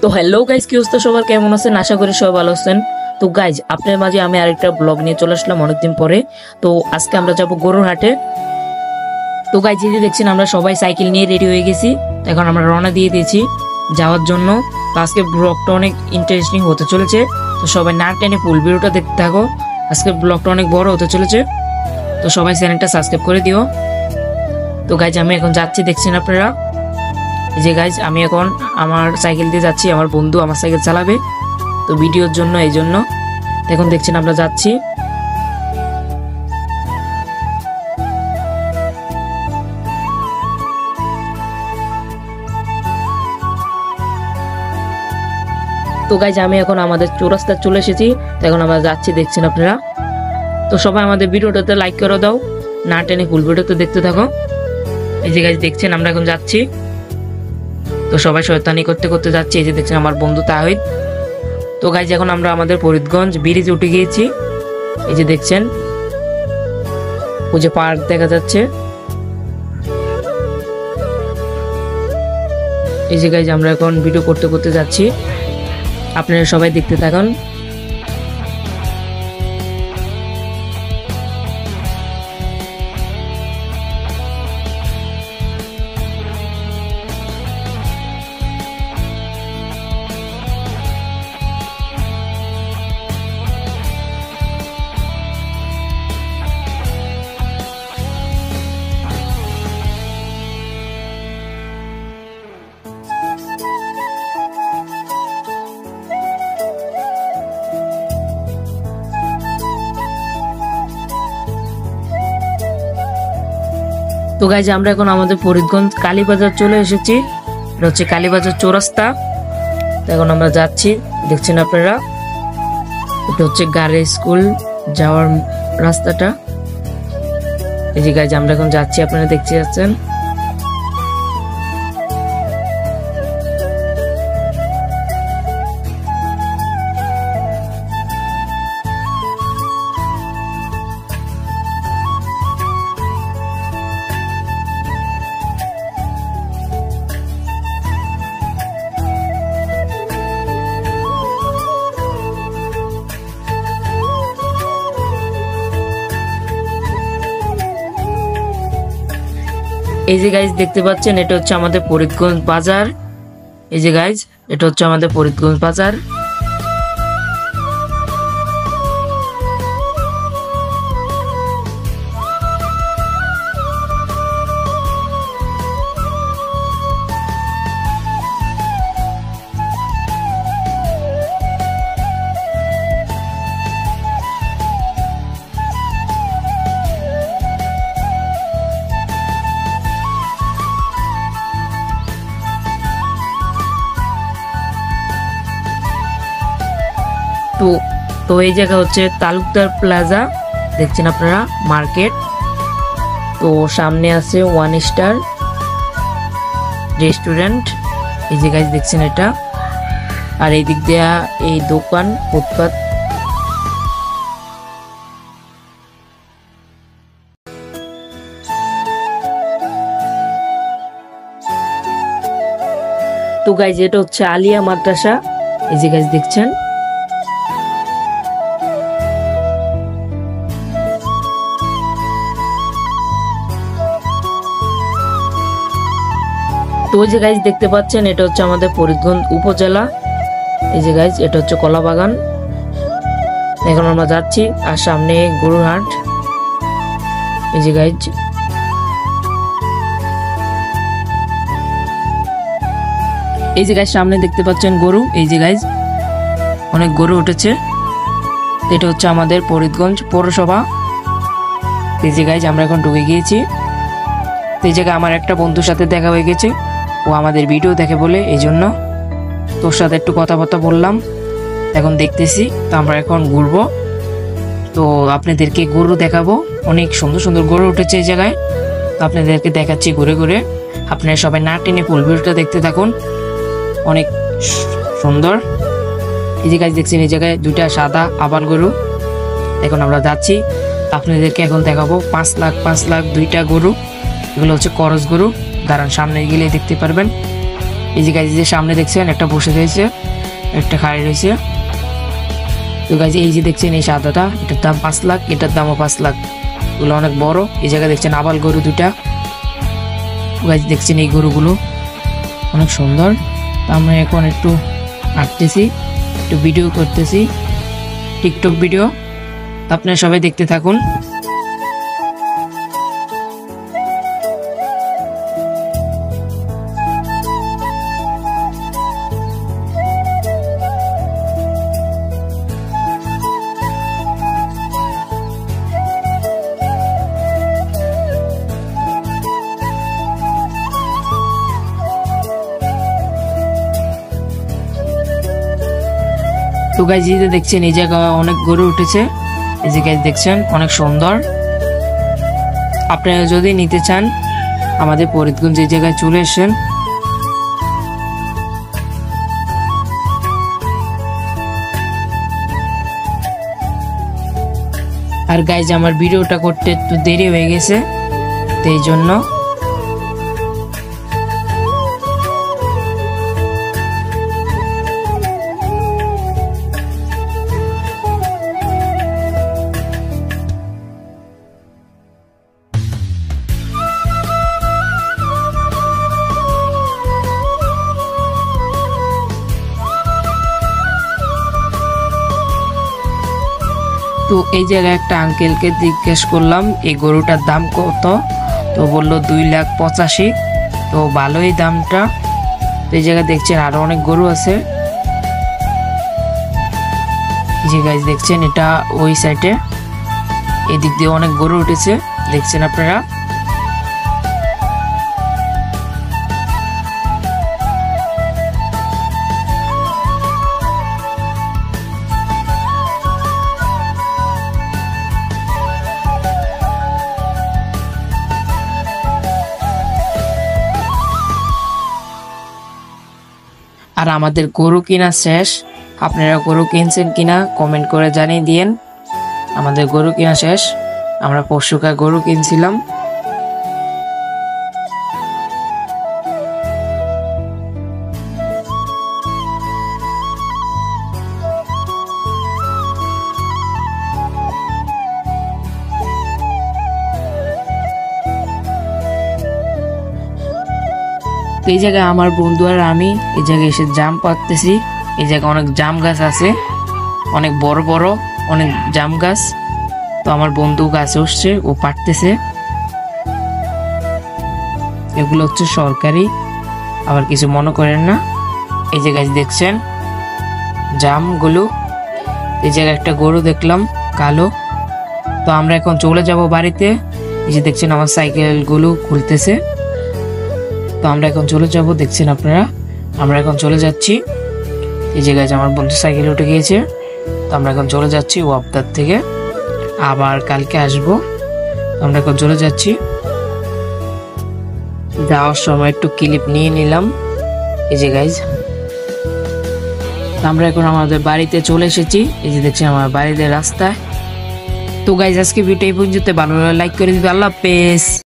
তো hello guys, কি অবস্থা সবার, কেমন আছেন? আশা করি সবাই ভালো আছেন। তো গাইজ, আপনার মাঝে আমি আরেকটা ব্লগ নিয়ে চলে আসলাম অনেকদিন পরে। তো আজকে আমরা যাবো গরুর হাটে। তো গাইজ, এই যে দেখছেন আমরা সবাই সাইকেল নিয়ে রেডি হয়ে গেছি। এখন আমরা রওনা দিয়ে দিয়েছি যাওয়ার জন্য। তো আজকে ব্লগটা অনেক ইন্টারেস্টিং হতে চলেছে। তো সবাই না টেনে ফুল ভিডিওটা দেখতে থাকো। আজকে ব্লগটা অনেক বড় হতে চলেছে, তো সবাই চ্যানেলটা সাবস্ক্রাইব করে দিও। তো গাইজ, আমি এখন যাচ্ছি, দেখছেন আপনারা। এই যে গাইজ, আমি এখন আমার সাইকেল দিয়ে যাচ্ছি, আমার বন্ধু আমার সাইকেল চালাবে তো ভিডিওর জন্য, এই জন্য এখন দেখছেন আমরা যাচ্ছি। তো গাইজ, আমি এখন আমাদের চৌরাস্তায় চলে এসেছি। এখন আমরা যাচ্ছি, দেখছেন আপনারা। তো সবাই আমাদের ভিডিওটাতে লাইক করে দাও, না টেনে ফুল ভিডিওতে দেখতে থাকো। এই যে গাইজ দেখছেন আমরা এখন যাচ্ছি। তো সবাই শয়তানি করতে করতে যাচ্ছে। এই যে দেখছেন আমার বন্ধু তাহিদ। তো গাইজ, এখন আমরা আমাদের ফরিদগঞ্জ ব্রিজে উঠে গিয়েছি। এই যে দেখছেন, ওই যে পার্ক দেখা যাচ্ছে। এই যে গাইজ, আমরা এখন ভিডিও করতে করতে যাচ্ছি, আপনারা সবাই দেখতে থাকুন। তো গাইজ, আমরা এখন আমাদের ফরিদগঞ্জ কালীবাজার চলে এসেছি। এটা হচ্ছে কালীবাজার চৌরাস্তা। তো এখন আমরা যাচ্ছি, দেখছেন আপনারা। এটা হচ্ছে গাড়ি স্কুল যাওয়ার রাস্তাটা। এই যে গাইজ, আমরা এখন যাচ্ছি, আপনারা দেখতে যাচ্ছেন। এই যে গাইজ দেখতে পাচ্ছেন, এটা হচ্ছে আমাদের ফরিদগঞ্জ বাজার। এই যে গাইজ, এটা হচ্ছে আমাদের ফরিদগঞ্জ বাজার। তো এই জায়গা হচ্ছে তালুকদার প্লাজা, দেখছেন আপনারা, মার্কেট। তো সামনে আছে ওয়ান স্টার রেস্টুরেন্ট। এই যে গাইজ দেখছেন এটা। আর এই দিক দিয়ে এই দোকান, ফুটপাত। তো গাইজ, এটা হচ্ছে আলিয়া মাদ্রাসা। এই যে গাইজ দেখছেন। তো ওই যে গাইজ দেখতে পাচ্ছেন, এটা হচ্ছে আমাদের ফরিদগঞ্জ উপজেলা। এই যে গাইজ, এটা হচ্ছে কলা বাগান। এখন আমরা যাচ্ছি, আর সামনে গরুর হাট। এই যে গাইজ, এই যে গাইজ সামনে দেখতে পাচ্ছেন গরু। এই যে গাইজ অনেক গরু উঠেছে। এটা হচ্ছে আমাদের ফরিদগঞ্জ পৌরসভা। এই যে গাইজ, আমরা এখন ঢুকে গিয়েছি। এই জায়গায় আমার একটা বন্ধুর সাথে দেখা হয়ে গেছে, ও আমাদের ভিডিও দেখে বলে, এই জন্য তোর সাথে একটু কথাবার্তা বললাম। এখন দেখতেছি, তো আমরা এখন ঘুরবো। তো আপনাদেরকে গরু দেখাবো, অনেক সুন্দর সুন্দর গরু উঠেছে এই জায়গায়। তো আপনাদেরকে দেখাচ্ছি ঘুরে ঘুরে। আপনারা সবাই না টেনে ফুল ভিডিওটা দেখতে থাকুন, অনেক সুন্দর। এই যে গাছ দেখছেন, এই জায়গায় দুইটা সাদা আবাল গরু। এখন আমরা যাচ্ছি, আপনাদেরকে এখন দেখাবো 5 লাখ দুইটা গরু। এগুলো হচ্ছে করস গরু। দাঁড়ান, সামনে গেলে দেখতে পারবেন। এই যে গাইজ, যে সামনে দেখছেন একটা বসে রয়েছে, একটা খাড়ি রয়েছে। তো গাইজ এই যে দেখছেন এই সাদাটা, এটার দাম 5 লাখ, এটার দামও 5 লাখ। এগুলো অনেক বড়। এই জায়গায় দেখছেন আবাল গরু দুটা। গাইজ দেখছেন এই গরুগুলো অনেক সুন্দর। তো আমরা এখন একটু হাঁটতেছি, একটু ভিডিও করতেছি, টিকটক ভিডিও। আপনারা সবাই দেখতে থাকুন। তো গাইজ এই যে দেখছেন এই জায়গায় অনেক গরু উঠেছে। এই যে গাইজ দেখছেন অনেক সুন্দর। আপনারা যদি নিতে চান আমাদের ফরিদগঞ্জ এই জায়গায় চলে আসেন। আর গাইজ আমার ভিডিওটা করতে একটু দেরি হয়ে গেছে, তো এই জন্য। তো এই জায়গায় একটা আঙ্কেলকে জিজ্ঞেস করলাম এই গরুটার দাম কত, তো বলল 2,85,000। তো ভালোই দামটা। তো এই জায়গায় দেখছেন আরো অনেক গরু আছে। এই যে গাইজ দেখছেন এটা ওই সাইডে, এদিক দিয়ে অনেক গরু উঠেছে, দেখছেন আপনারা। আর আমাদের গরু কিনা শেষ। আপনারা গরু কিনছেন কিনা কমেন্ট করে জানিয়ে দিয়েন। আমাদের গরু কিনা শেষ। আমরা পরশুকার গরু কিনছিলাম। এই জায়গায় আমার বন্ধু আর আমি এই জায়গায় এসে জাম পাড়তেছি। এই জায়গায় অনেক জাম গাছ আছে, অনেক বড় বড় অনেক জাম গাছ। তো আমার বন্ধু গাছে উঠছে, ও পাড়তেছে। এগুলো হচ্ছে সরকারি, আবার কিছু মনে করেন না। এই যে গাছ দেখছেন জামগুলো। এই জায়গায় একটা গরু দেখলাম কালো। তো আমরা এখন চলে যাব বাড়িতে। এই যে দেখছেন আমার সাইকেলগুলো খুলতেছে। তো আমরা এখন চলে যাব, দেখছেন আপনারা। আমরা এখন চলে যাচ্ছি। এই জায়গায় আমার বন্ধু সাইকেলে উঠে গিয়েছে। তো আমরা এখন চলে যাচ্ছি ওয়াপদার থেকে, আবার কালকে আসবো। আমরা এখন চলে যাচ্ছি। যাওয়ার সময় একটু ক্লিপ নিয়ে নিলাম। এই যে গাইজ আমরা এখন আমাদের বাড়িতে চলে এসেছি। এই যে দেখছেন আমার বাড়িতে রাস্তায়। তো গাইজ আজকে ভিডিও এই পর্যন্ত, ভালো লাগলে লাইক করে দিতে। আল্লাহ হাফেজ।